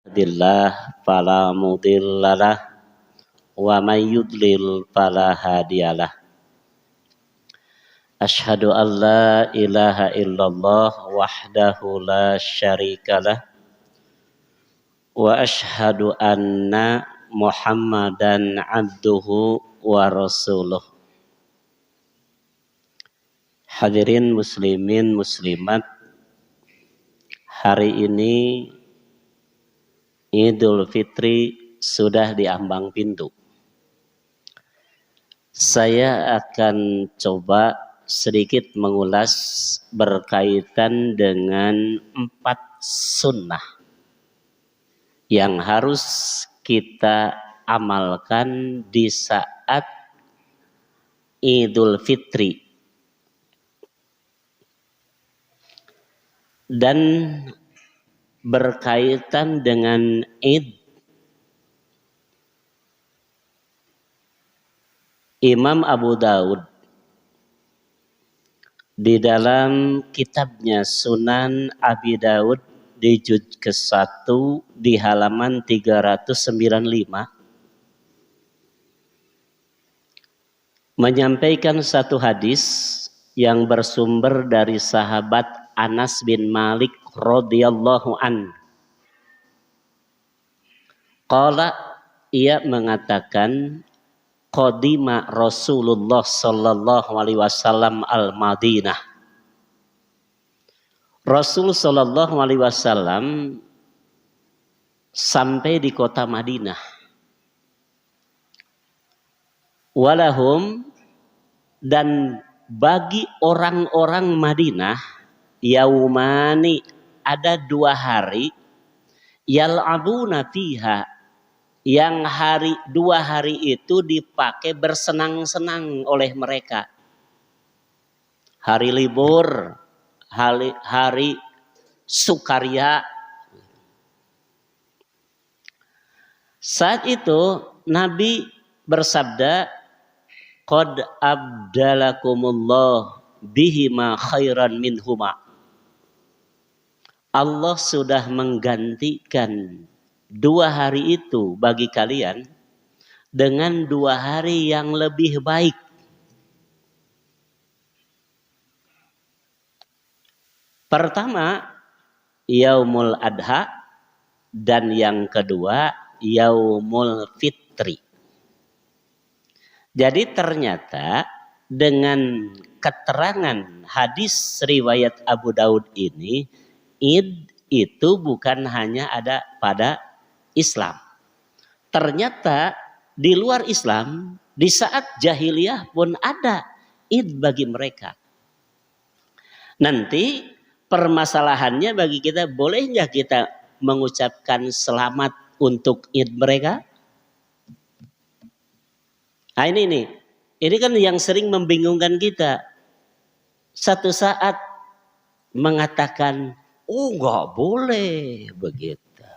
Yahdihillahu fala mudhillalah wa may yudlil fala hadiyalah. Asyhadu an la ilaha illallah wahdahu la syarikalah wa asyhadu anna Muhammadan abduhu wa rasuluh. Hadirin muslimin muslimat, hari ini Idul Fitri sudah di ambang pintu. Saya akan coba sedikit mengulas berkaitan dengan 4 sunnah yang harus kita amalkan di saat Idul Fitri. Dan berkaitan dengan Id, Imam Abu Daud di dalam kitabnya Sunan Abi Daud di juz ke-1 di halaman 395 menyampaikan satu hadis yang bersumber dari sahabat Anas bin Malik radhiyallahu an. Qala, ia mengatakan, qadima Rasulullah sallallahu alaihi wasallam al-Madinah. Rasul sallallahu alaihi wasallam sampai di kota Madinah. Walahum, dan bagi orang-orang Madinah, yaumani, ada 2 hari, yal'abuna fiha, yang 2 hari itu dipakai bersenang-senang oleh mereka. Hari libur, hari sukaria. Saat itu Nabi bersabda, qad abdalakumullah bihima khairan minhuma. Allah sudah menggantikan 2 hari itu bagi kalian dengan 2 hari yang lebih baik. Pertama, Yaumul Adha, dan yang kedua, Yaumul Fitri. Jadi ternyata dengan keterangan hadis riwayat Abu Daud ini, Id itu bukan hanya ada pada Islam. Ternyata di luar Islam, di saat jahiliyah pun ada Id bagi mereka. Nanti permasalahannya bagi kita, boleh nggak kita mengucapkan selamat untuk Id mereka? Nah ini kan yang sering membingungkan kita. Satu saat mengatakan, oh nggak boleh begitu,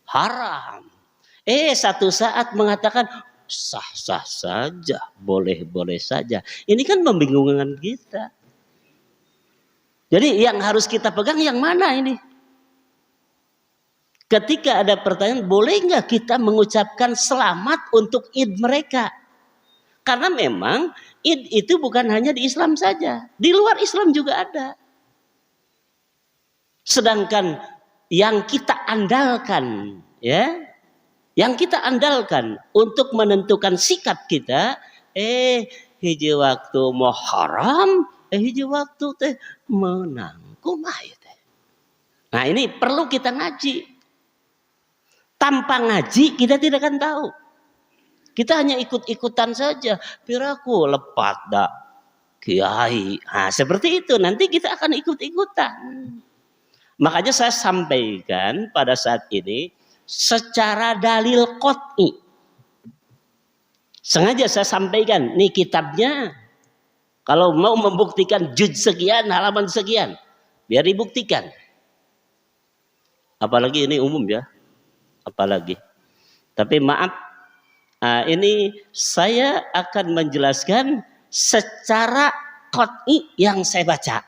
haram. Satu saat mengatakan sah-sah saja, boleh-boleh saja. Ini kan membingungkan kita. Jadi yang harus kita pegang yang mana ini? Ketika ada pertanyaan, boleh nggak kita mengucapkan selamat untuk Id mereka? Karena memang Id itu bukan hanya di Islam saja, di luar Islam juga ada. Sedangkan yang kita andalkan, yang kita andalkan untuk menentukan sikap kita, hiji waktu mau haram, hiji waktu teh menang, kumaha teh. Nah ini perlu kita ngaji. Tanpa ngaji kita tidak akan tahu. Kita hanya ikut-ikutan saja. Piraku lepat dak kiai. Nah, seperti itu. Nanti kita akan ikut-ikutan. Makanya saya sampaikan pada saat ini secara dalil qot'i. Sengaja saya sampaikan. Nih kitabnya. Kalau mau membuktikan juz sekian, halaman sekian. Biar dibuktikan. Apalagi ini umum ya. Apalagi. Tapi maaf. Ini saya akan menjelaskan secara qot'i yang saya baca.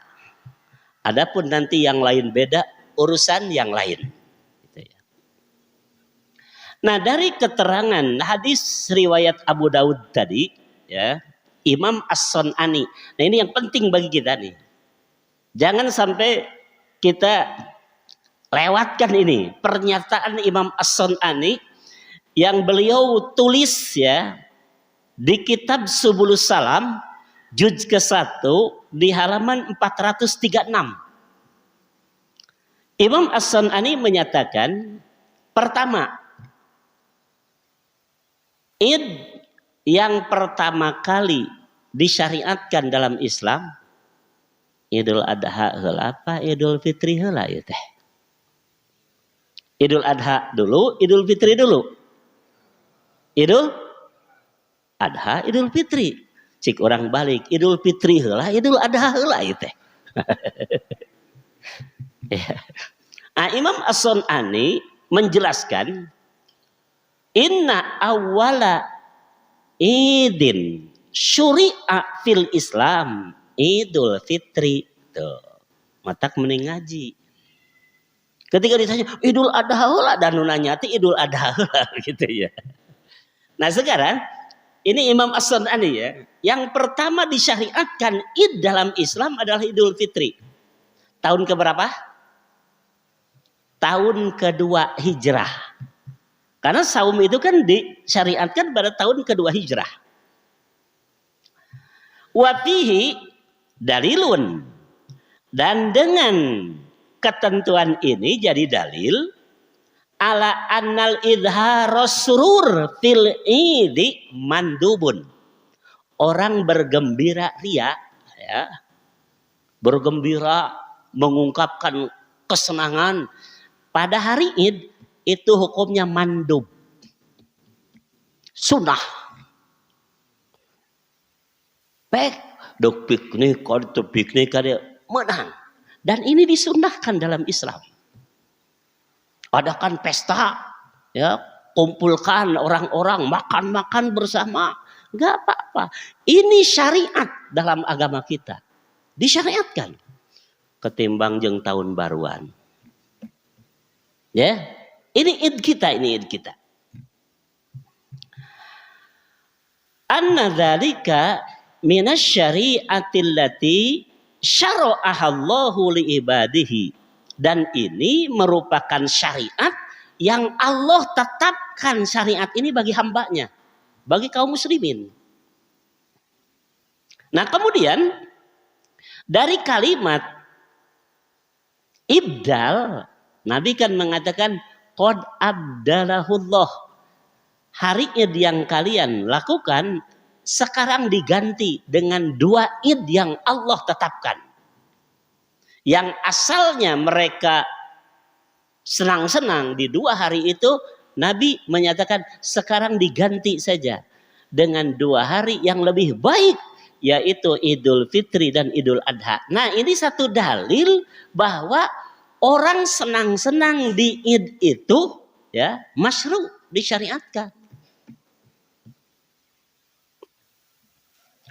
Adapun nanti yang lain beda, urusan yang lain. Gitu ya. Nah, dari keterangan hadis riwayat Abu Daud tadi, ya, Imam As-Sun'ani. Nah, ini yang penting bagi kita nih. Jangan sampai kita lewatkan ini pernyataan Imam As-Sun'ani yang beliau tulis ya di kitab Subulus Salam juz ke-1 di halaman 436. Imam As-Sun'ani menyatakan, pertama, Id yang pertama kali disyariatkan dalam Islam Idul Adha heula apa Idul Fitri heula ieu teh? Idul Adha dulu, Idul Fitri dulu. Idul Adha, Idul Fitri. Cik orang balik Idul Fitri heula, Idul Adha heula ieu teh. Ya. Nah, Imam As-Sun'ani menjelaskan inna awwala idin syuri'a fil Islam Idul Fitri. Tuh. Matak mending ngaji. Ketika ditanya Idul Adha heula dan nanya ti Idul Adha heula gitu ya. Nah, sekarang ini Imam As-Sun'ani ya, yang pertama disyariatkan Id dalam Islam adalah Idul Fitri. Tahun keberapa? Tahun kedua Hijrah. Karena saum itu kan disyariatkan pada tahun kedua Hijrah. Wa fihi dalilun. Dan dengan ketentuan ini jadi dalil ala annal idharos surur fil idi mandubun. Orang bergembira ria ya. Bergembira mengungkapkan kesenangan pada hari Id itu hukumnya mandub. Sunnah. Pek dok piknik kalau piknik kada menang. Dan ini disunnahkan dalam Islam. Adakan pesta, ya, kumpulkan orang-orang makan-makan bersama, nggak apa-apa. Ini syariat dalam agama kita, disyariatkan. Ketimbang jeng tahun baruan, ya, ini id kita, ini id kita. Anna dzalika minasyari'atil lati syara'ahallahu li ibadihi. Dan ini merupakan syariat yang Allah tetapkan syariat ini bagi hambanya, bagi kaum muslimin. Nah, kemudian dari kalimat ibdal, Nabi kan mengatakan qad abdalahullah. Hari Id yang kalian lakukan sekarang diganti dengan dua Id yang Allah tetapkan. Yang asalnya mereka senang-senang di dua hari itu, Nabi menyatakan sekarang diganti saja dengan dua hari yang lebih baik, yaitu Idul Fitri dan Idul Adha. Nah, ini satu dalil bahwa orang senang-senang di Id itu ya masyru', disyariatkan.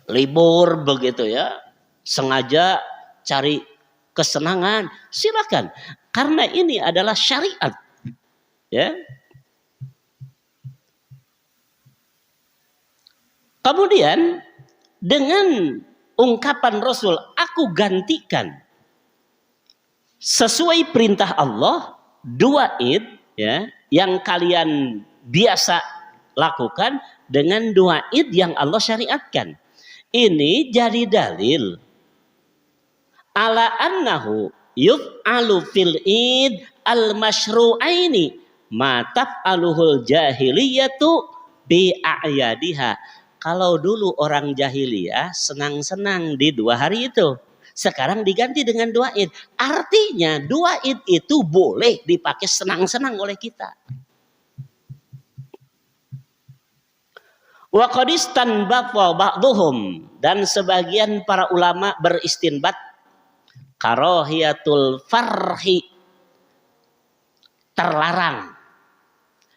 Libur begitu ya, sengaja cari kesenangan, silakan. Karena ini adalah syariat. Ya. Kemudian dengan ungkapan Rasul, aku gantikan sesuai perintah Allah dua Id ya yang kalian biasa lakukan dengan dua Id yang Allah syariatkan. Ini jadi dalil ala annahu yuf'alu fil id al masyru'aini ma taf'aluhul jahiliyatu bi a'yadiha. Kalau dulu orang jahiliyah senang-senang di dua hari itu, sekarang diganti dengan dua Id. Artinya dua Id itu boleh dipakai senang-senang oleh kita. Wa qad istanbata ba'dhum, dan sebagian para ulama beristinbat karahiyatul farhi, terlarang,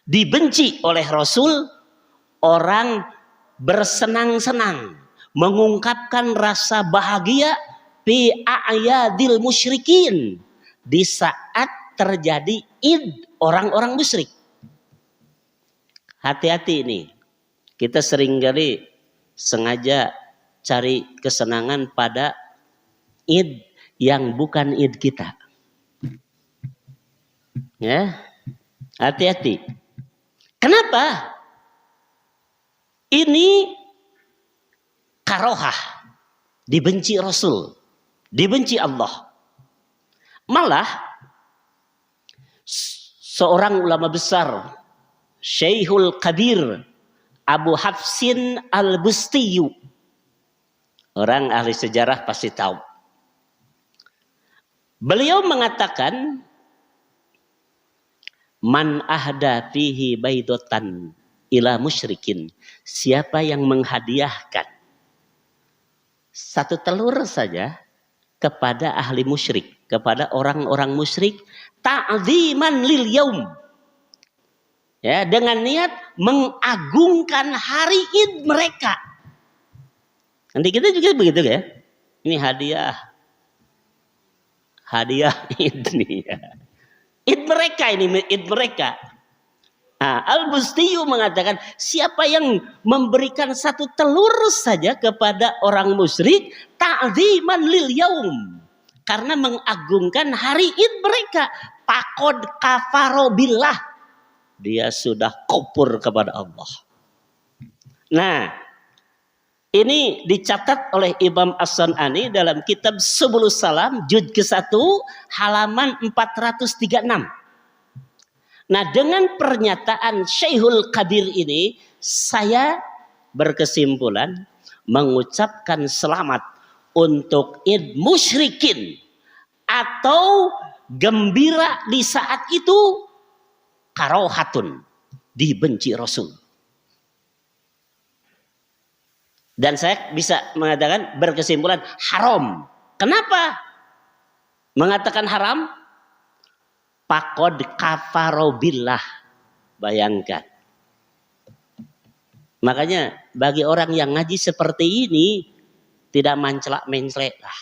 dibenci oleh Rasul orang bersenang-senang mengungkapkan rasa bahagia fi a'yadil musyrikin, di saat terjadi Id orang-orang musyrik. hati-hati ini. Kita seringkali sengaja cari kesenangan pada id yang bukan id kita. Ya, hati-hati. Kenapa? Ini karohah, dibenci Rasul, dibenci Allah. Malah seorang ulama besar, Syekhul Kabir Abu Hafsin Al-Bustiyu, orang ahli sejarah pasti tahu. Beliau mengatakan, man ahda fihi baidatan ila musyrikin, siapa yang menghadiahkan satu telur saja kepada ahli musyrik, kepada orang-orang musyrik, ta'ziman lil yaum, ya, dengan niat mengagungkan hari id mereka. Nanti kita juga begitu ya, ini hadiah id nih ya. Id mereka ini, id mereka. Nah, Al-Bustiyu mengatakan, siapa yang memberikan satu telur saja kepada orang musyrik, ta'ziman lil yaum, karena mengagungkan hari id mereka, faqad kafaro billah, dia sudah kufur kepada Allah. Nah, ini dicatat oleh Imam As-San'ani dalam kitab Subulus Salam juz ke-1 halaman 436. Nah, dengan pernyataan Syekhul Kabir ini, saya berkesimpulan mengucapkan selamat untuk id musyrikin atau gembira di saat itu karohatun, dibenci Rasul. Dan saya bisa mengatakan berkesimpulan haram. Kenapa mengatakan haram? Faqad kafaro billah. Bayangkan. Makanya bagi orang yang ngaji seperti ini, tidak mencelak-mencelek lah.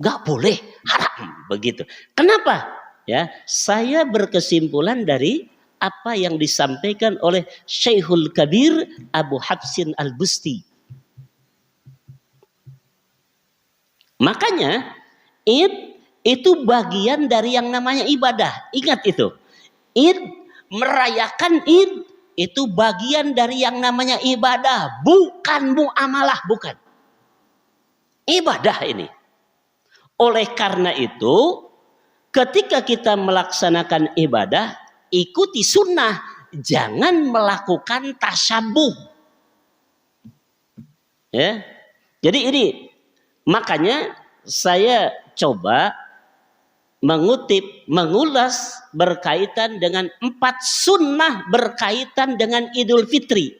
Gak boleh, haram begitu. Kenapa? Ya, saya berkesimpulan dari apa yang disampaikan oleh Syekhul Kabir Abu Hafsin Al-Busti. Makanya id itu bagian dari yang namanya ibadah. Ingat itu. Id, merayakan id itu bagian dari yang namanya ibadah, bukan muamalah, bukan. Ibadah ini. Oleh karena itu, ketika kita melaksanakan ibadah, ikuti sunnah, jangan melakukan tasyabuh. Ya, jadi ini makanya saya coba mengulas berkaitan dengan 4 sunnah berkaitan dengan Idul Fitri.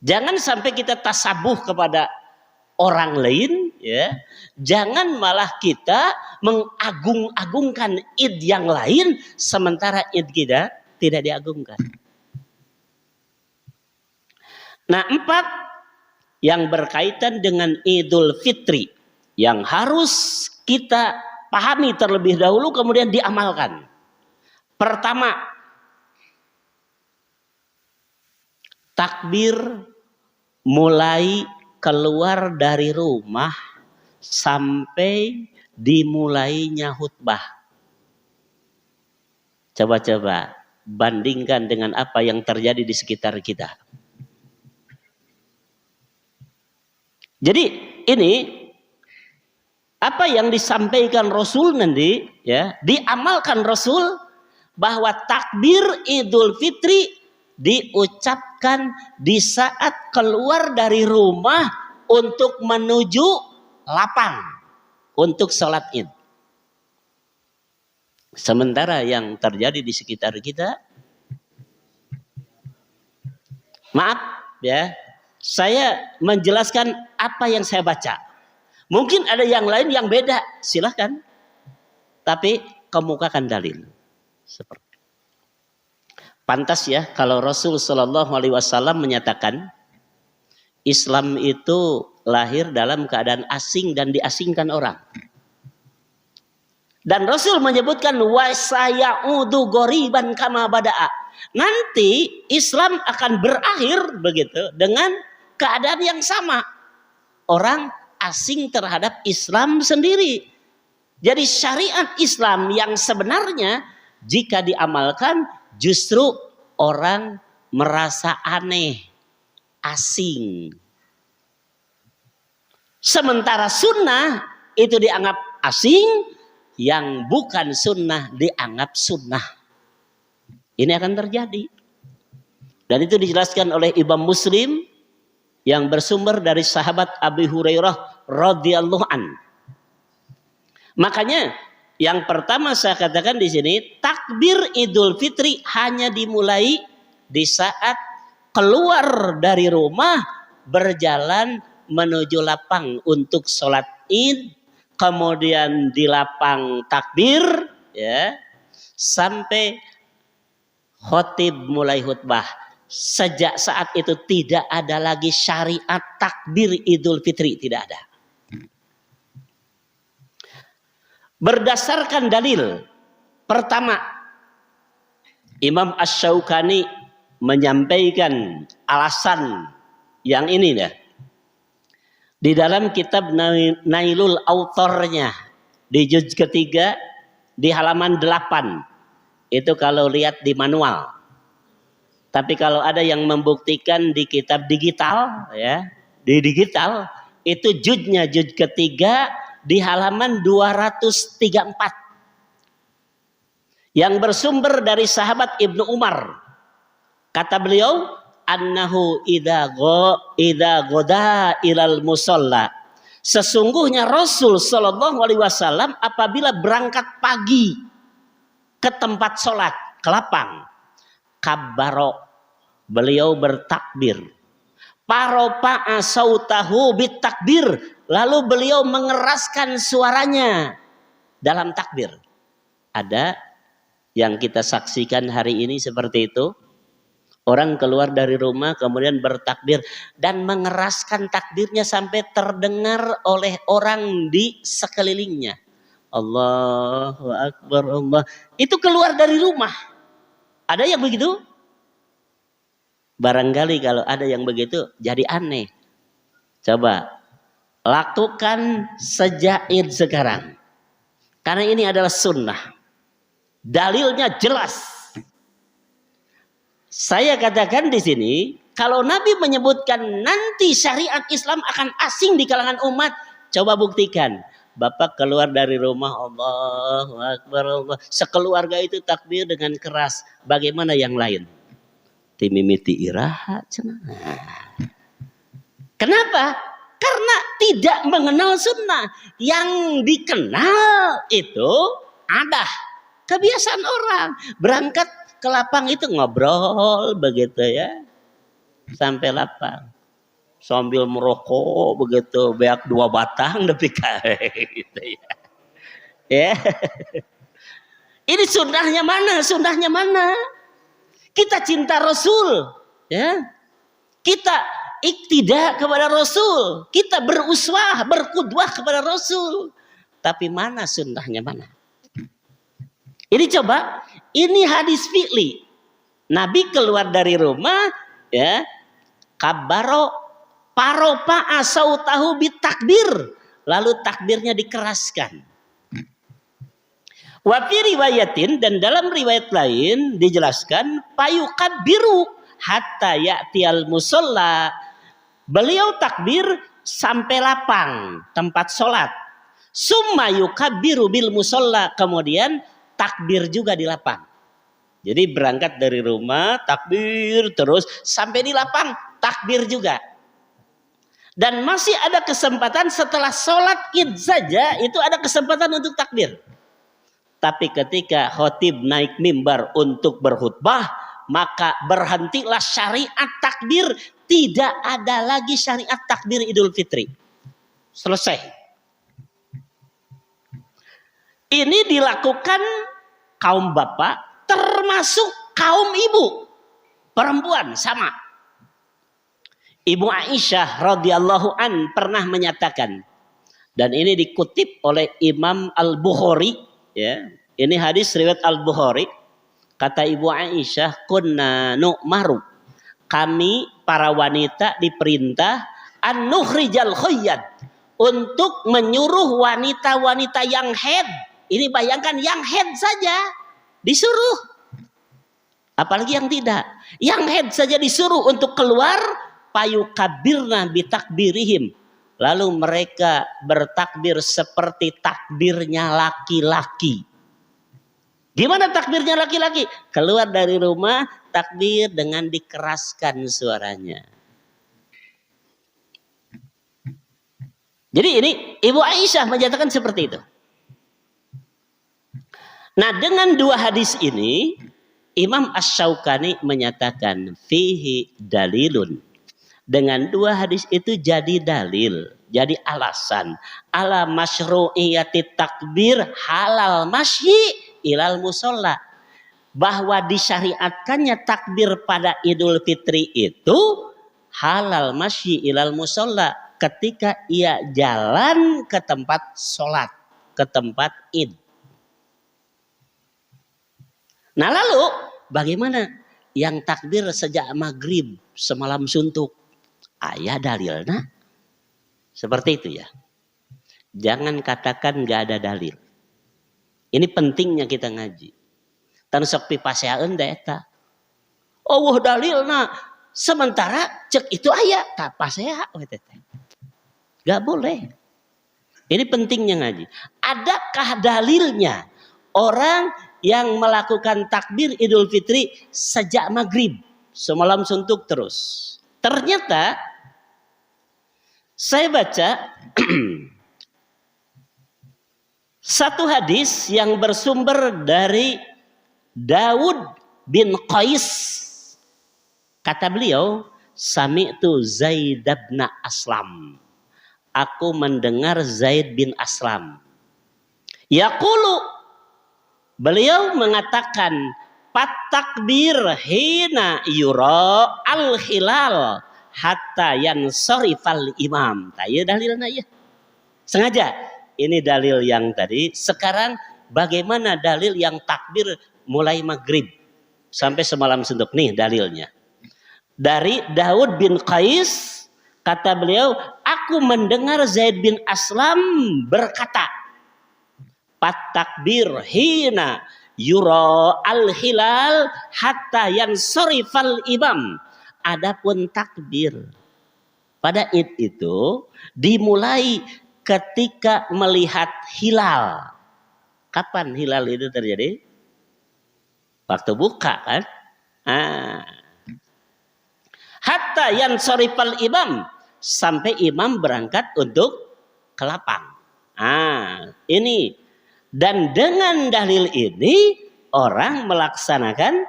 Jangan sampai kita tasabuh kepada orang lain, ya. Jangan malah kita mengagung-agungkan id yang lain sementara id kita tidak diagungkan. Nah, 4 yang berkaitan dengan Idul Fitri yang harus kita pahami terlebih dahulu kemudian diamalkan. Pertama, takbir mulai keluar dari rumah sampai dimulainya khutbah. Coba-coba bandingkan dengan apa yang terjadi di sekitar kita. Jadi ini apa yang disampaikan Rasul nanti, ya, diamalkan Rasul, bahwa takbir Idul Fitri diucapkan di saat keluar dari rumah untuk menuju lapang untuk sholat id. Sementara yang terjadi di sekitar kita, maaf ya, saya menjelaskan apa yang saya baca. Mungkin ada yang lain yang beda, silahkan. Tapi kemukakan dalil. Seperti pantas ya kalau Rasul Shallallahu Alaihi Wasallam menyatakan Islam itu lahir dalam keadaan asing dan diasingkan orang. Dan Rasul menyebutkan wa sayaudu ghoriban kama bada'a. nanti Islam akan berakhir begitu dengan keadaan yang sama. Orang asing terhadap Islam sendiri. Jadi syariat Islam yang sebenarnya jika diamalkan justru orang merasa aneh, asing. Sementara sunnah itu dianggap asing, yang bukan sunnah dianggap sunnah. Ini akan terjadi. Dan itu dijelaskan oleh Imam Muslim yang bersumber dari sahabat Abi Hurairah radhiyallahu an. Makanya yang pertama saya katakan di sini, takbir Idul Fitri hanya dimulai di saat keluar dari rumah berjalan menuju lapang untuk sholat id, kemudian di lapang takbir, ya, sampai khotib mulai khutbah. Sejak saat itu tidak ada lagi syariat takbir Idul Fitri, tidak ada. Berdasarkan dalil, pertama, Imam Asy-Syaukani menyampaikan alasan yang ini dah. Di dalam kitab Nailul Autornya di juz ketiga di halaman 8. Itu kalau lihat di manual. Tapi kalau ada yang membuktikan di kitab digital, ya, di digital itu juznya juz ketiga di halaman 234. Yang bersumber dari sahabat Ibnu Umar. Kata beliau, annahu idza goda ilal musalla, sesungguhnya Rasul sallallahu alaihi wasallam apabila berangkat pagi ke tempat sholat, ke lapang, kabbaro, beliau bertakbir, paropa'a sautahu bitakbir, lalu beliau mengeraskan suaranya dalam takbir. Ada yang kita saksikan hari ini seperti itu. Orang keluar dari rumah kemudian bertakbir dan mengeraskan takbirnya sampai terdengar oleh orang di sekelilingnya. Allahu Akbar, Allah. Itu keluar dari rumah. Ada yang begitu? Barangkali kalau ada yang begitu jadi aneh. Coba lakukan sejak id sekarang. Karena ini adalah sunnah. Dalilnya jelas. Saya katakan di sini, kalau Nabi menyebutkan nanti syariat Islam akan asing di kalangan umat, coba buktikan. Bapak keluar dari rumah, Allahu Akbar, Allah. Sekeluarga itu takbir dengan keras. Bagaimana yang lain? Timimiti iraha. Kenapa? Karena tidak mengenal sunnah. Yang dikenal itu ada kebiasaan orang. Berangkat ke lapang itu ngobrol begitu ya, sampai lapang sambil merokok begitu, beak 2 batang tapi gitu ya. Ya. Ini sunnahnya mana? Sunnahnya mana? Kita cinta Rasul, ya. Kita iktidak kepada Rasul, kita beruswah, berqudwah kepada Rasul. Tapi mana sunnahnya mana? Ini coba, ini hadis fi'li. Nabi keluar dari rumah, ya, kabbaro paropa'a sautahu bitakbir, lalu takbirnya dikeraskan. Wa fi riwayatin, dan dalam riwayat lain dijelaskan payukabbiru hatta ya'tiyal musalla. Beliau takbir sampai lapang tempat sholat. Summa yukabbiru bil musalla, kemudian takbir juga di lapang. Jadi berangkat dari rumah takbir terus sampai di lapang takbir juga. Dan masih ada kesempatan setelah sholat id saja itu ada kesempatan untuk takbir. Tapi ketika khotib naik mimbar untuk berkhutbah, maka berhentilah syariat takbir. Tidak ada lagi syariat takbir Idul Fitri. Selesai. Ini dilakukan kaum bapak termasuk kaum ibu. Perempuan sama. Ibu Aisyah radhiyallahu an pernah menyatakan, dan ini dikutip oleh Imam Al-Bukhari, ya. Ini hadis riwayat Al-Bukhari. Kata Ibu Aisyah, kunna nu'maru. Kami para wanita diperintah an nukhrijal khayyad, untuk menyuruh wanita-wanita yang haid. Ini bayangkan yang haid saja disuruh. Apalagi yang tidak. Yang haid saja disuruh untuk keluar, payukabirna bitakbirihim. Lalu mereka bertakbir seperti takbirnya laki-laki. Gimana takbirnya laki-laki? Keluar dari rumah, takbir dengan dikeraskan suaranya. Jadi ini Ibu Aisyah menyatakan seperti itu. Nah, dengan dua hadis ini, Imam Asy-Syaukani menyatakan fihi dalilun. Dengan dua hadis itu jadi dalil, jadi alasan ala masyru'iyati takbir halal masyi ilal musalla, bahwa disyariatkannya takbir pada Idul Fitri itu halal masyi ilal musalla, ketika ia jalan ke tempat sholat, ke tempat id. Nah lalu bagaimana yang takbir sejak maghrib semalam suntuk? Ayah dalilnya seperti itu ya. Jangan katakan gak ada dalil. Ini pentingnya kita ngaji. Tan sok pipaseaeun da eta. Oh dalilna, sementara cek itu ayah tak pasea we teh. Gak boleh. Ini pentingnya ngaji. Adakah dalilnya orang yang melakukan takbir Idul Fitri sejak maghrib semalam suntuk terus? Ternyata saya baca satu hadis yang bersumber dari Daud bin Qais. Kata beliau, sami'tu Zaid bin Aslam. Aku mendengar Zaid bin Aslam. Yaqulu, beliau mengatakan, patakbir hina yura al-hilal hatta yansarifal imam. Taya dalilna ya. Sengaja ini dalil yang tadi. Sekarang bagaimana dalil yang takbir mulai maghrib sampai semalam suntuk? Nih dalilnya. Dari Daud bin Qais, kata beliau, aku mendengar Zaid bin Aslam berkata, patakbir hina yura al-hilal hatta yansarifal imam. Adapun takbir pada Id itu dimulai ketika melihat hilal. Kapan hilal itu terjadi? Waktu buka kan? Hatta yansarifal imam, sampai imam berangkat untuk ke lapang. Ini. Dan dengan dalil ini orang melaksanakan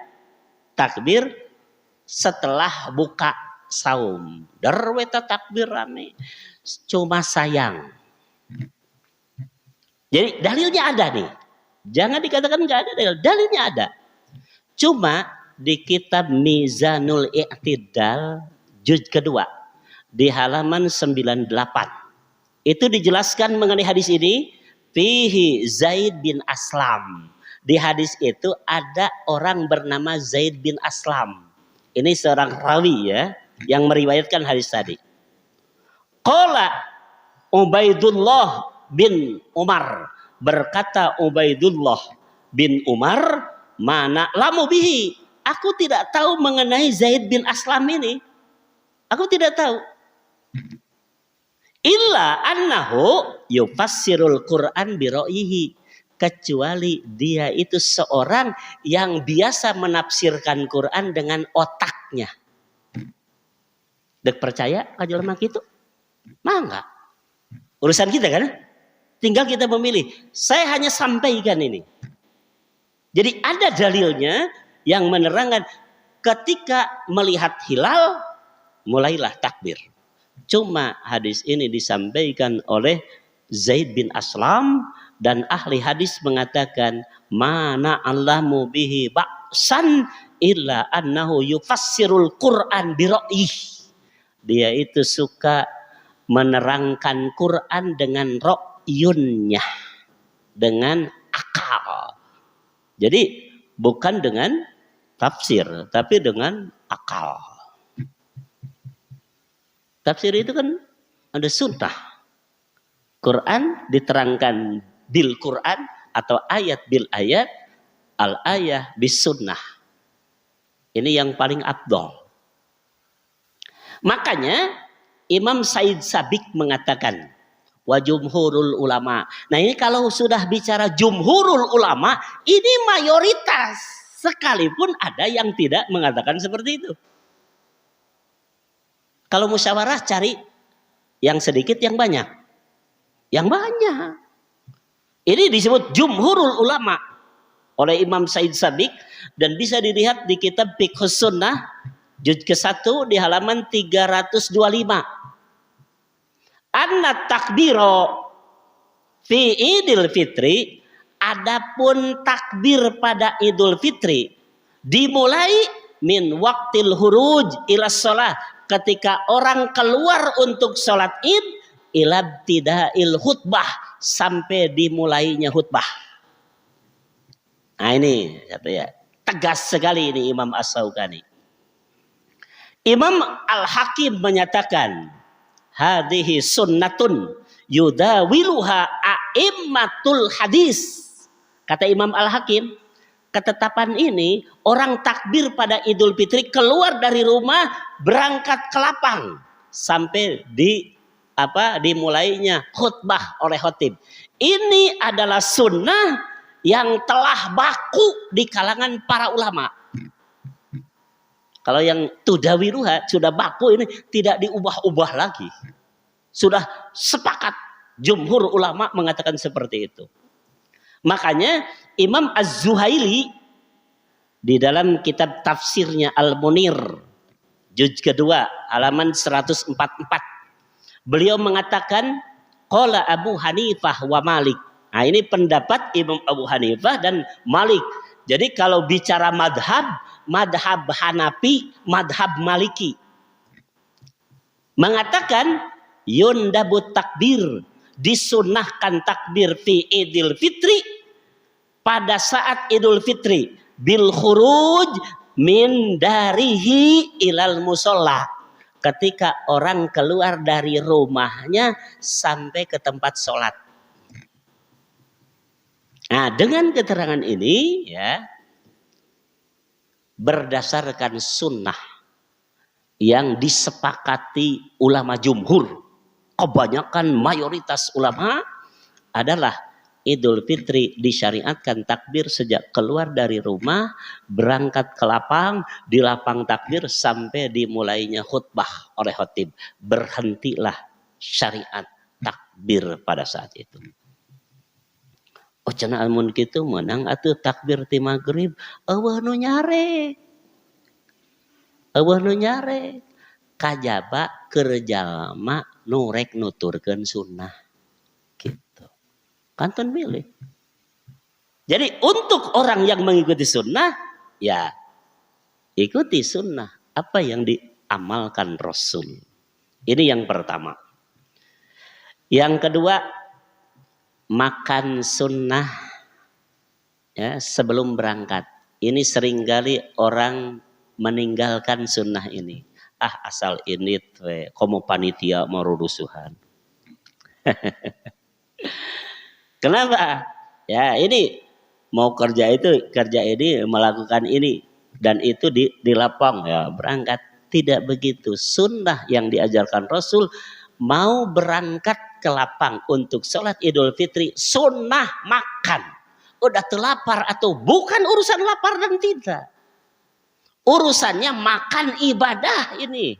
takbir setelah buka saum. Derweta takbir rame. Cuma sayang. Jadi dalilnya ada nih. Jangan dikatakan nggak ada dalil. Dalilnya ada. Cuma di kitab Mizanul I'tidal juz kedua di halaman 98 itu dijelaskan mengenai hadis ini. Fihi Zaid bin Aslam. Di hadis itu ada orang bernama Zaid bin Aslam. Ini seorang rawi ya yang meriwayatkan hadis tadi. Qala Ubaidullah bin Umar, berkata Ubaidullah bin Umar, mana lamu bihi, aku tidak tahu mengenai Zaid bin Aslam ini. Aku tidak tahu. Illa annahu yufassirul Quran bi ra'yihi, kecuali dia itu seorang yang biasa menafsirkan Quran dengan otaknya. Dek percaya ka jelema kitu? Mangga. Urusan kita kan? Tinggal kita memilih. Saya hanya sampaikan ini. Jadi ada dalilnya yang menerangkan ketika melihat hilal mulailah takbir. Cuma hadis ini disampaikan oleh Zaid bin Aslam dan ahli hadis mengatakan mana Allahu bihi ba'san illa annahu yufassirul Quran bi ra'yih. Dia itu suka menerangkan Quran dengan ra'yunnya, dengan akal. Jadi bukan dengan tafsir, tapi dengan akal. Tafsir itu kan ada sunnah. Quran diterangkan bil Quran atau ayat bil ayat, al ayah bis sunnah. Ini yang paling afdol. Makanya Imam Said Sabiq mengatakan wa jumhurul ulama. Nah ini kalau sudah bicara jumhurul ulama, ini mayoritas. Sekalipun ada yang tidak mengatakan seperti itu. Kalau musyawarah cari yang sedikit yang banyak. Yang banyak. Ini disebut jumhurul ulama oleh Imam Said Sabiq dan bisa dilihat di kitab Fiqhus Sunnah juz ke-1 di halaman 325. Anna takbiro fi Idul Fitri, adapun takbir pada Idul Fitri dimulai min waqtil huruj ila shalah, ketika orang keluar untuk sholat Id, ila tidail khutbah, sampai dimulainya khutbah. Nah ini ya, tegas sekali ini Imam As-Syaukani. Imam Al-Hakim menyatakan hadhihi sunnatun yudawiluha a'immatul hadis. Kata Imam Al-Hakim, ketetapan ini orang takbir pada Idul Fitri keluar dari rumah berangkat ke lapang sampai dimulainya khutbah oleh khotib. Ini adalah sunnah yang telah baku di kalangan para ulama. Kalau yang tudawiruha sudah baku ini tidak diubah-ubah lagi. Sudah sepakat jumhur ulama mengatakan seperti itu. Makanya Imam Az-Zuhaili di dalam kitab tafsirnya Al-Munir juz kedua halaman 144, beliau mengatakan qala Abu Hanifah wa Malik. Nah ini pendapat Imam Abu Hanifah dan Malik. Jadi kalau bicara madhab Hanafi, madhab Maliki mengatakan yundabut takbir, disunahkan takbir fi Idul Fitri, pada saat Idul Fitri, bil khuruj min darihi ilal musolla, ketika orang keluar dari rumahnya sampai ke tempat sholat. Nah dengan keterangan ini ya, berdasarkan sunnah yang disepakati ulama jumhur, kebanyakan mayoritas ulama adalah Idul Fitri disyariatkan takbir sejak keluar dari rumah, berangkat ke lapang, di lapang takbir sampai dimulainya khutbah oleh khotib. Berhentilah syariat takbir pada saat itu. Oh cenah almun kitu menang atuh takbir ti maghrib eueuh nu nyare. Eueuh nu nyare. Kajaba keur jalma nu rek nuturkeun sunnah. Gitu. Kantun milih. Jadi untuk orang yang mengikuti sunnah, ya ikuti sunnah. Apa yang diamalkan Rasul. Ini yang pertama. Yang kedua, makan sunnah ya, sebelum berangkat. Ini seringkali orang meninggalkan sunnah ini. Asal ini komo panitia mau rusuhan. Kenapa? Ya ini mau kerja ini melakukan ini dan itu di lapang ya berangkat. Tidak begitu. Sunnah yang diajarkan Rasul, mau berangkat ke lapang untuk sholat Idul Fitri, sunnah makan. Udah terlapar atau bukan urusan lapar dan tidak. Urusannya makan ibadah ini.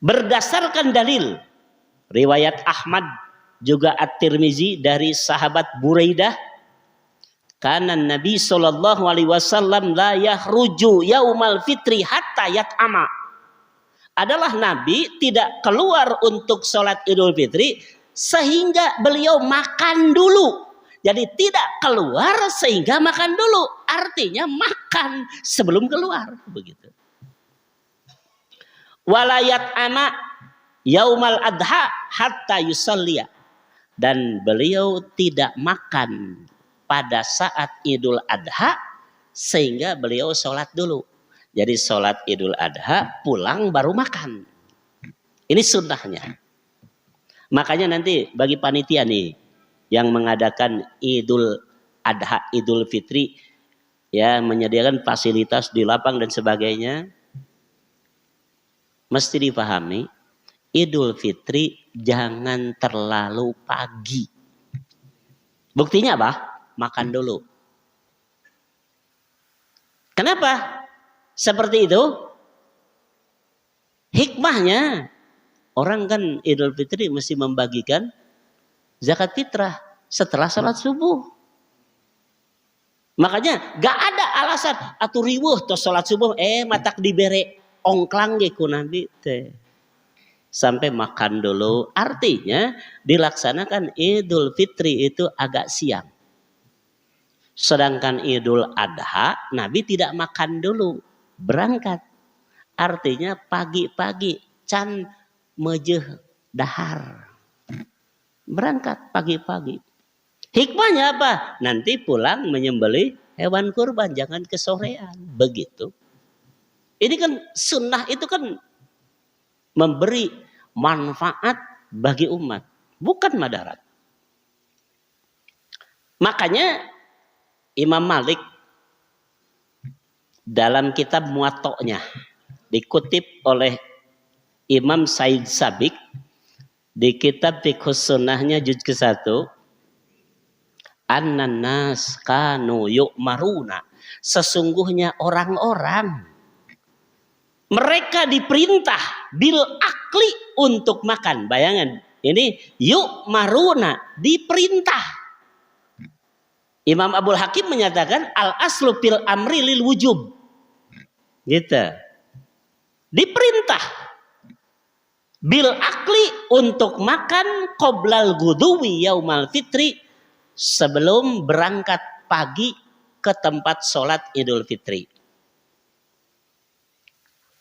Berdasarkan dalil riwayat Ahmad juga At-Tirmizi dari sahabat Buraidah, karena Nabi sallallahu alaihi wasallam la yahruju yaumal fitri hatta yat'ama. Adalah Nabi tidak keluar untuk sholat Idul Fitri sehingga beliau makan dulu. Jadi tidak keluar sehingga makan dulu. Artinya makan sebelum keluar. Begitu. Walayat ama yaumal adha hatta yusalliya. Dan beliau tidak makan pada saat Idul Adha sehingga beliau sholat dulu. Jadi sholat Idul Adha pulang baru makan. Ini sunnahnya. Makanya nanti bagi panitia nih yang mengadakan Idul Adha, Idul Fitri, ya menyediakan fasilitas di lapang dan sebagainya, mesti dipahami Idul Fitri jangan terlalu pagi. Buktinya apa? Makan dulu. Kenapa seperti itu? Hikmahnya, orang kan Idul Fitri mesti membagikan zakat fitrah setelah sholat subuh. Makanya gak ada alasan atuh riweuh tos sholat subuh matak dibere ongklang ge ku Nabi teh. Sampai makan dulu. Artinya dilaksanakan Idul Fitri itu agak siang. Sedangkan Idul Adha Nabi tidak makan dulu, berangkat. Artinya pagi-pagi can mejeh dahar. Berangkat pagi-pagi. Hikmahnya apa? Nanti pulang menyembelih hewan kurban, jangan kesorean. Begitu. Ini kan sunnah itu kan memberi manfaat bagi umat, bukan madarat. Makanya Imam Malik dalam kitab Muwatta'nya dikutip oleh Imam Said Sabiq di kitab Fiqhus Sunnahnya juz ke-1, annan nas kanu yu'maruna, sesungguhnya orang-orang mereka diperintah bil akli untuk makan. Bayangan, ini yu'maruna, diperintah. Imam Abdul Hakim menyatakan al aslu fil amri lil wujub. Gitu. Diperintah bil akli untuk makan qoblal guduwi yaumal fitri, sebelum berangkat pagi ke tempat sholat Idul Fitri.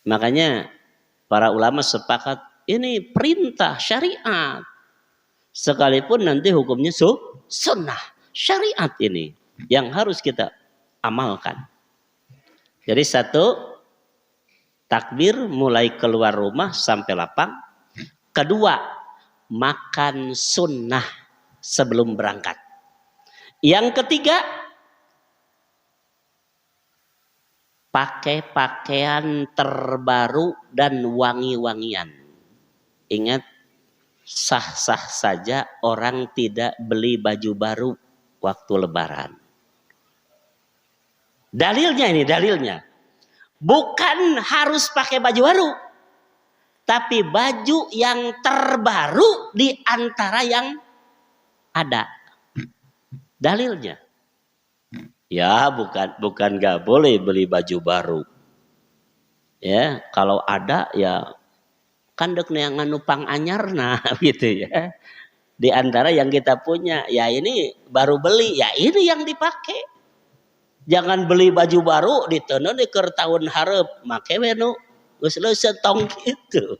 Makanya para ulama sepakat ini perintah syariat. Sekalipun nanti hukumnya sunnah. Syariat ini yang harus kita amalkan. Jadi satu, takbir mulai keluar rumah sampai lapang. Kedua, makan sunnah sebelum berangkat. Yang ketiga, pakai pakaian terbaru dan wangi-wangian. Ingat, sah-sah saja orang tidak beli baju baru waktu lebaran. Dalilnya ini, dalilnya. Bukan harus pakai baju baru. Tapi baju yang terbaru di antara yang ada. Dalilnya. Ya bukan gak boleh beli baju baru. Ya kalau ada ya kan dek neangan nupang anyarna gitu ya. Di antara yang kita punya ya ini baru beli ya ini yang dipakai. Jangan beli baju baru ditenun di keur tahun hareup make we nu geus setong gitu.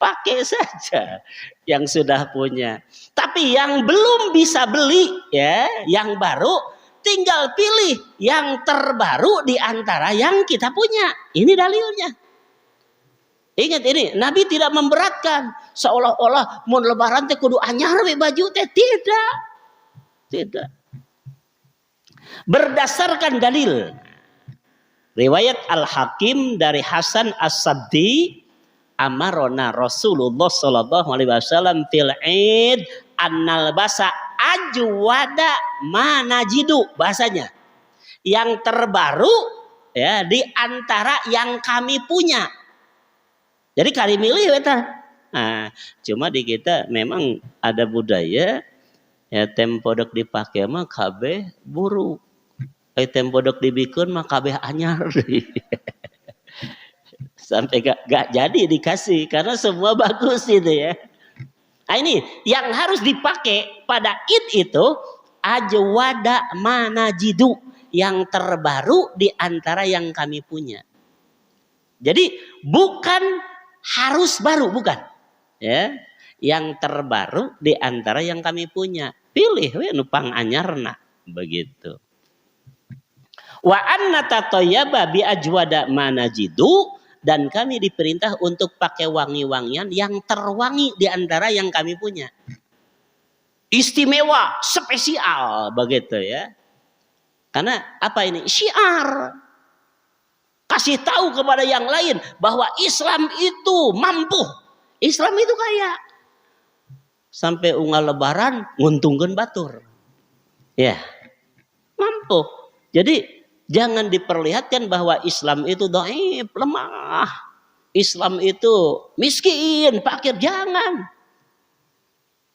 Pakai saja yang sudah punya. Tapi yang belum bisa beli ya, yang baru tinggal pilih yang terbaru di antara yang kita punya. Ini dalilnya. Ingat ini, Nabi tidak memberatkan seolah-olah mun lebaran teh kudu anyar we baju teh, tidak. Tidak. Berdasarkan dalil riwayat Al-Hakim dari Hasan As-Sabdi, amarona Rasulullah sallallahu alaihi wasallam fil Id annal basa ajwada manajidu, bahasanya yang terbaru ya di antara yang kami punya. Jadi kali milih eta. Nah, cuma di kita memang ada budaya ya tempodok dipakai mah kabeh buru. Tempodok dibikun mah kabeh anyar. Sampai gak jadi dikasih karena semua bagus gitu ya. Nah ini yang harus dipakai pada Id itu ajwada manajidu, yang terbaru di antara yang kami punya. Jadi bukan harus baru, bukan. Ya, yang terbaru di antara yang kami punya. Pilih we nupang anyarna. begitu. Wa anna tatayyaba bi ajwada manajidu, dan kami diperintah untuk pakai wangi-wangian yang terwangi di antara yang kami punya. Istimewa, spesial begitu ya. Karena apa ini? Syiar. Kasih tahu kepada yang lain bahwa Islam itu mampu. Islam itu kaya. Sampai unggal lebaran nguntungkeun batur. Ya. Mampu. Jadi jangan diperlihatkan bahwa Islam itu dhaif, lemah. Islam itu miskin, fakir, jangan.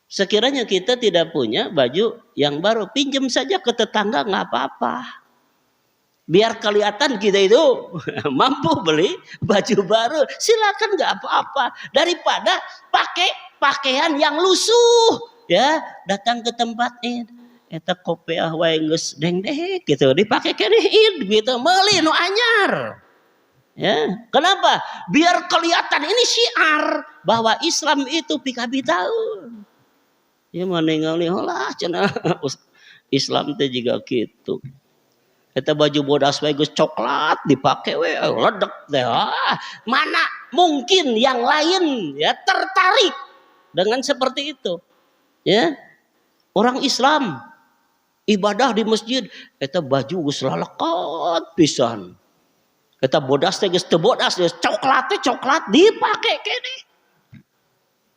Sekiranya kita tidak punya baju yang baru, pinjam saja ke tetangga, nggak apa-apa. Biar kelihatan kita itu mampu beli baju baru, silakan, nggak apa-apa. Daripada pakai pakaian yang lusuh, ya datang ke tempat ini. Eta kopiah wae geus dengdek gitu, dipakai keneh gitu, meuli nu anyar. Ya, kenapa? Biar kelihatan ini syiar bahwa Islam itu pikabi tahun. Ya manengali lah cenah Islam teh juga gitu. Eta baju bodas wae geus coklat dipake we ledek teh. Mana mungkin yang lain ya tertarik dengan seperti itu. Ya. Orang Islam ibadah di masjid eta baju geus lalekat pisan. Eta bodas teh geus teu bodas, coklat teh coklat dipake keneh.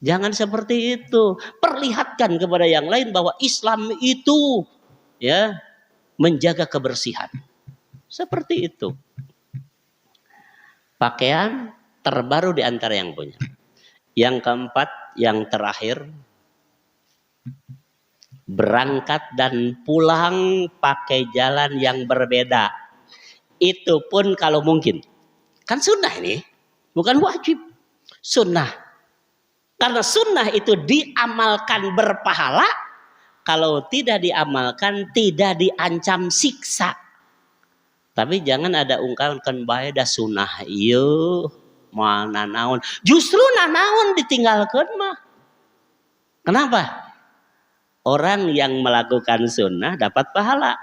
Jangan seperti itu. Perlihatkan kepada yang lain bahwa Islam itu ya menjaga kebersihan. Seperti itu. Pakaian terbaru di antara yang punya. Yang keempat, yang terakhir, berangkat dan pulang pakai jalan yang berbeda. Itu pun kalau mungkin. Kan sunnah ini, bukan wajib. Sunnah. Karena sunnah itu diamalkan berpahala, kalau tidak diamalkan tidak diancam siksa. Tapi jangan ada ungkapan bae da sunnah ieu moal nanaon. Justru nanaon ditinggalkeun mah. Kenapa? Orang yang melakukan sunnah dapat pahala.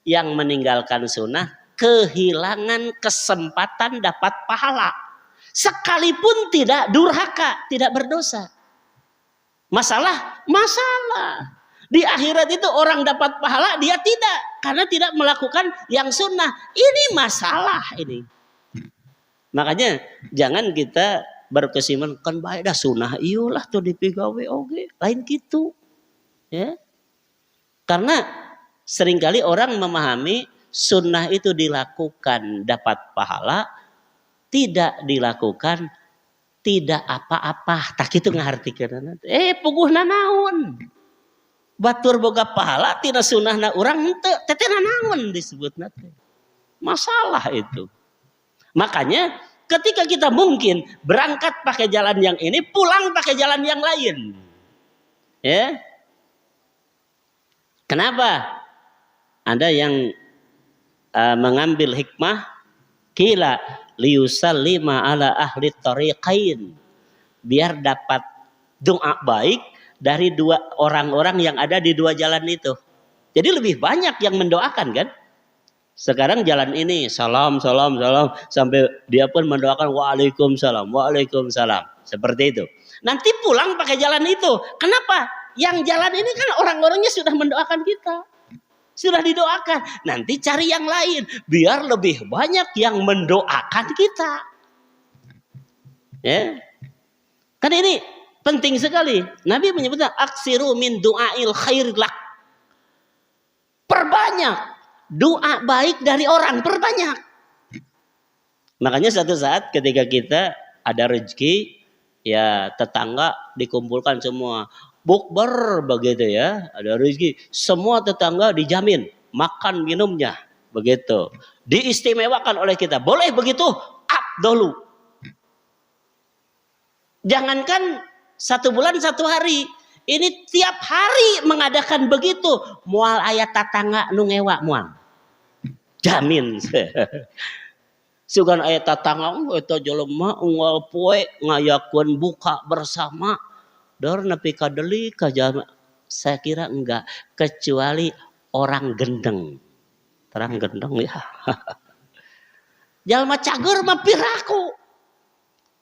Yang meninggalkan sunnah kehilangan kesempatan dapat pahala. Sekalipun tidak durhaka, tidak berdosa. Masalah. Di akhirat itu orang dapat pahala, dia tidak. Karena tidak melakukan yang sunnah. Ini masalah ini. Makanya jangan kita berkesimpulan kan bae dah sunnah iyalah tuh dipigawe oge, lain gitu. Ya. Karena seringkali orang memahami sunnah itu dilakukan dapat pahala, tidak dilakukan tidak apa-apa. Tak kitu ngahartikeun. Puguhna naon? Batur boga pahala tina sunnahna urang henteu, teh naon disebutna teh. Masalah itu. Makanya ketika kita mungkin berangkat pakai jalan yang ini, pulang pakai jalan yang lain. Ya. Kenapa? Ada yang mengambil hikmah kila liyusallima ala ahli tariqain, biar dapat doa baik dari dua orang-orang yang ada di dua jalan itu. Jadi lebih banyak yang mendoakan kan. Sekarang jalan ini salam salam salam sampai dia pun mendoakan waalaikumsalam waalaikumsalam, seperti itu. Nanti pulang pakai jalan itu. Kenapa? Yang jalan ini kan orang-orangnya sudah mendoakan kita. Sudah didoakan. Nanti cari yang lain. Biar lebih banyak yang mendoakan kita. Ya. Kan ini penting sekali. Nabi menyebutkan aksiru min du'ail khair lak. Perbanyak. Doa baik dari orang. Perbanyak. Makanya satu saat ketika kita ada rezeki. Ya tetangga dikumpulkan semua. Bukber begitu ya, ada rezeki, semua tetangga dijamin makan minumnya begitu, diistimewakan oleh kita. Boleh begitu, up dulu. Jangankan 1 bulan 1 hari, ini tiap hari mengadakan begitu. Moal aya tatangga nu ngewa moal, jamin. Sugan aya tatangga eta jelema unggal poe ngayakeun buka bersama. Dor nepi ka deuli ka jalma, saya kira enggak, kecuali orang gendeng. Terang gendeng ya. Jalma cager mah piraku.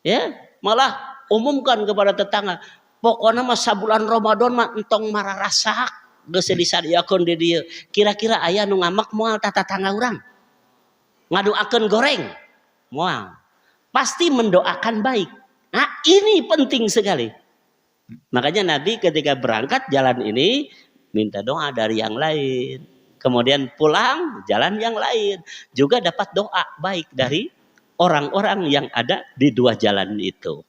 Ya, malah umumkan kepada tetangga, pokoknya mah sabulan Ramadan mah entong mararasak geus disadiakeun di dieu. Kira-kira aya nu ngamak moal tatangga urang. Ngaduakeun goreng moal. Pasti mendoakan baik. Nah, ini penting sekali. Makanya Nabi ketika berangkat jalan ini minta doa dari yang lain. Kemudian pulang jalan yang lain juga dapat doa baik dari orang-orang yang ada di dua jalan itu.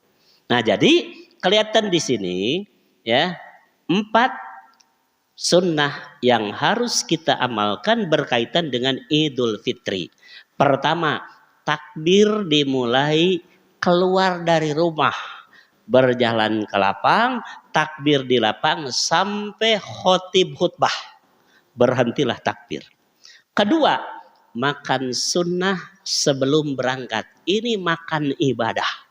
Nah, jadi kelihatan di sini ya 4 sunnah yang harus kita amalkan berkaitan dengan Idul Fitri. Pertama, takbir dimulai keluar dari rumah, berjalan ke lapang, takbir di lapang sampai khotib khutbah, berhentilah takbir. Kedua, makan sunnah sebelum berangkat. Ini makan ibadah.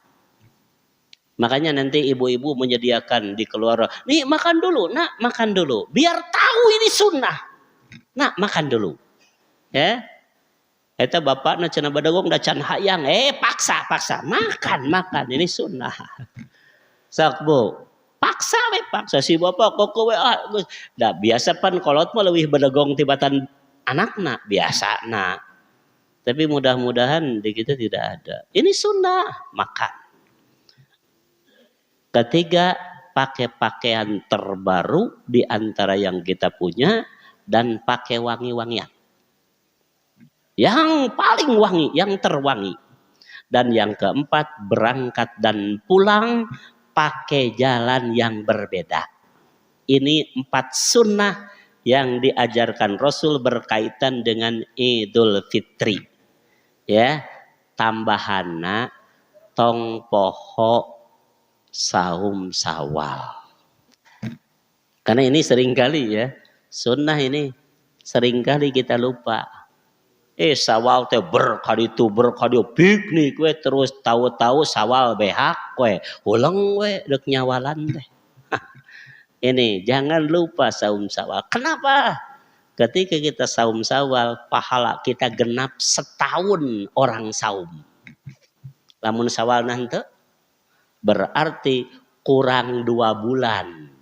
Makanya nanti ibu-ibu menyediakan di keluarga, nih makan dulu, nak makan dulu, biar tahu ini sunnah. Nak makan dulu, ya. Eta bapak na cenah badagong da can hayang, paksa makan ini sunnah. Sok bu, paksa si bapak kok we da biasa pan kolot mah leuwih badagong tibatan anakna biasa na. Tapi mudah-mudahan di kita tidak ada. Ini sunnah makan. Ketiga, pakai pakaian terbaru di antara yang kita punya dan pakai wangi-wangian. Yang paling wangi, yang terwangi. Dan yang keempat, berangkat dan pulang pakai jalan yang berbeda. Ini 4 sunnah yang diajarkan Rasul berkaitan dengan Idul Fitri. Ya, tambahanna tong poho saum sawal. Karena ini seringkali ya, sunnah ini seringkali kita lupa. Sawal teh berkaditu piknik we terus tahu-tahu sawal behak we, ulang we dek nyawalan teh. Ini jangan lupa saum sawal. Kenapa? Ketika kita saum sawal, pahala kita genap setahun orang saum. Lamun sawal nanti berarti kurang 2 bulan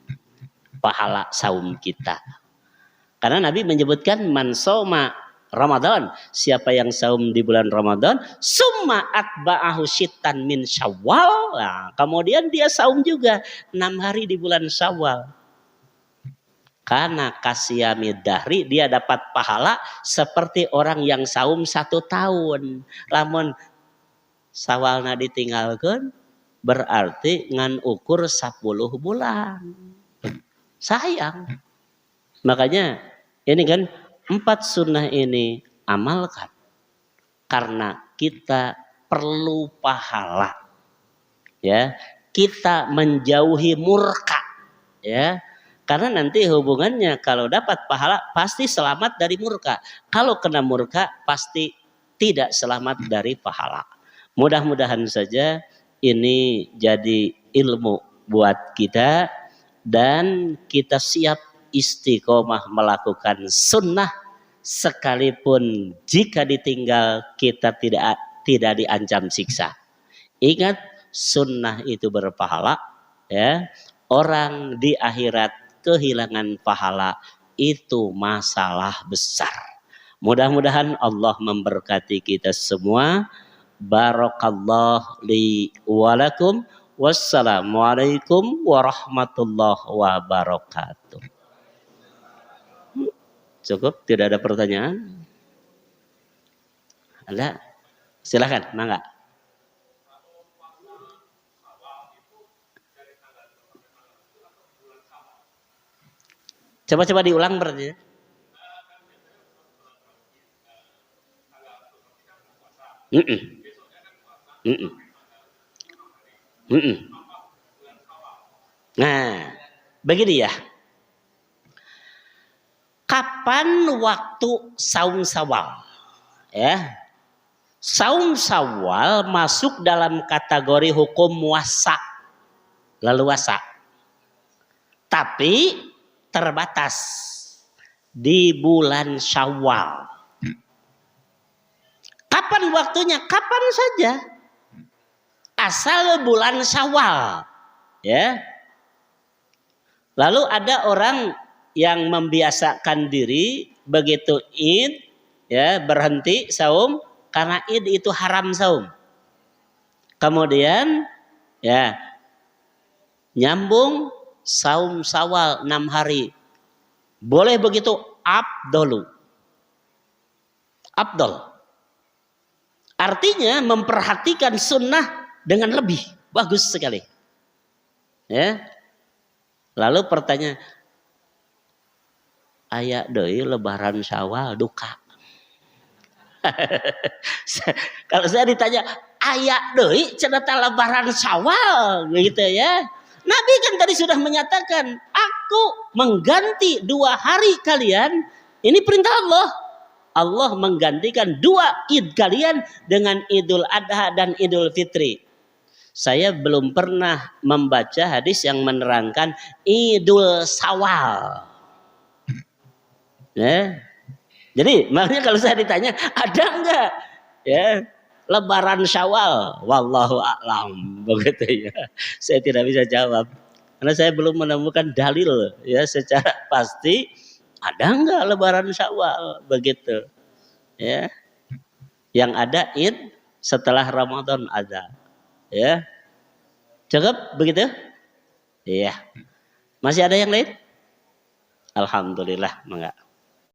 pahala saum kita. Karena Nabi menyebutkan man soma Ramadan, siapa yang saum di bulan Ramadan, summa atba'ahu syittan min Syawal. Nah, kemudian dia saum juga 6 hari di bulan Syawal. Karena kasiyami dahri, dia dapat pahala seperti orang yang saum 1 tahun. Lamun Syawalna ditinggalkan, berarti ngan ukur 10 bulan. Sayang. Makanya ini kan 4 sunnah ini amalkan. Karena kita perlu pahala. Ya, kita menjauhi murka. Ya. Karena nanti hubungannya kalau dapat pahala pasti selamat dari murka. Kalau kena murka pasti tidak selamat dari pahala. Mudah-mudahan saja ini jadi ilmu buat kita dan kita siap istiqomah melakukan sunnah sekalipun jika ditinggal kita tidak diancam siksa. Ingat, sunnah itu berpahala ya. Orang di akhirat kehilangan pahala itu masalah besar. Mudah-mudahan Allah memberkati kita semua. Barakallahu li wa lakum. Wassalamualaikum warahmatullahi wabarakatuh. Cukup, tidak ada pertanyaan? Ada? Silakan, mangga. Coba diulang berarti. Nah, begini ya. Kapan waktu saum sawal? Ya. Saum sawal masuk dalam kategori hukum wasa, leluasa. Tapi terbatas. di bulan Syawal. Kapan waktunya? Kapan saja. Asal bulan Syawal. Ya. Lalu ada orang yang membiasakan diri begitu Id ya berhenti saum karena Id itu haram saum. Kemudian ya nyambung saum Syawal 6 hari. Boleh begitu afdol. Artinya memperhatikan sunnah dengan lebih bagus sekali. Ya. Lalu pertanyaan, aya deui lebaran Syawal duka. Kalau saya ditanya, aya deui cenah lebaran Syawal gitu ya. Nabi kan tadi sudah menyatakan, aku mengganti 2 hari kalian. Ini perintah Allah. Allah menggantikan 2 Id kalian dengan Idul Adha dan Idul Fitri. Saya belum pernah membaca hadis yang menerangkan Idul Syawal. Ya. Jadi makanya kalau saya ditanya ada enggak ya Lebaran Syawal, wallahu a'lam begitu ya. Saya tidak bisa jawab karena saya belum menemukan dalil ya secara pasti ada enggak Lebaran Syawal begitu. Ya. Yang ada Id setelah Ramadan ada. Ya. Cukup begitu? Iya. Masih ada yang lain? Alhamdulillah, enggak.